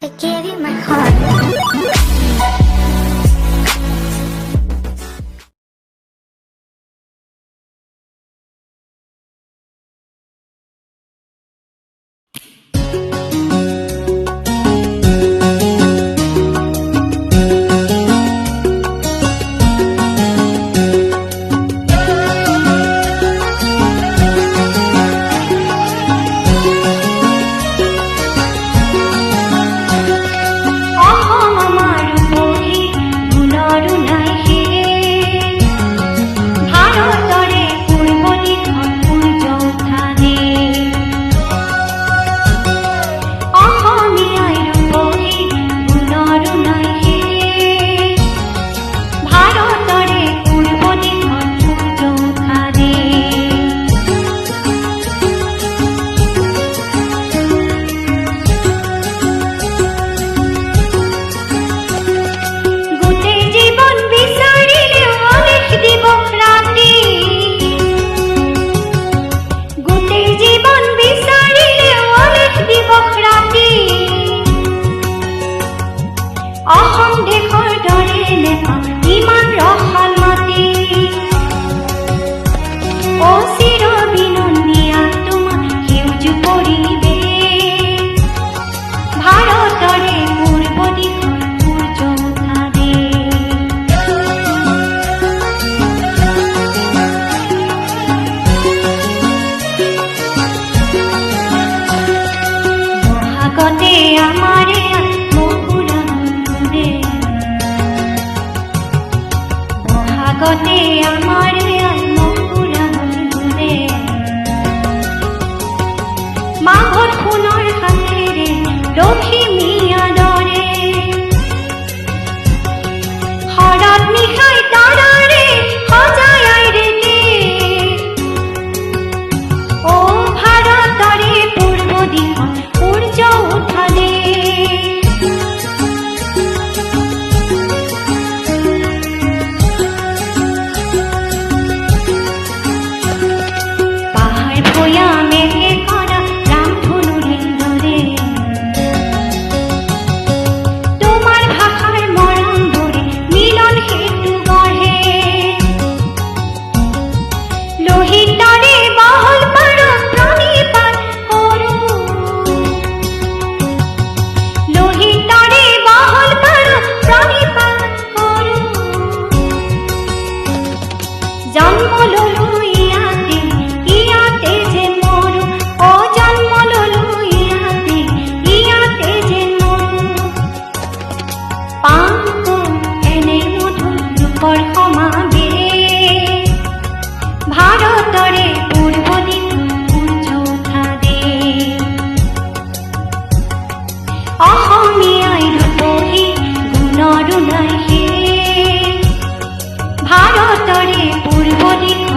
I gave you my heart. গতে আমাৰ আত্মপুৰা দূৰে মাঘৰ ফুলৰ হাতেৰে লখিমী আদৰে হৰত নিশাই তাৰাৰে সজাই আইৰেতে ও ভাৰতৰে পূৰ্ব দিশত সূৰ্য উঠালে ভাৰতৰে পূৰ্ব দিশত সূৰ্য উঠালে অসমীয়াই ৰূপহী গুণৰো নাই শেষ ভাৰতৰে পূৰ্ব দিশত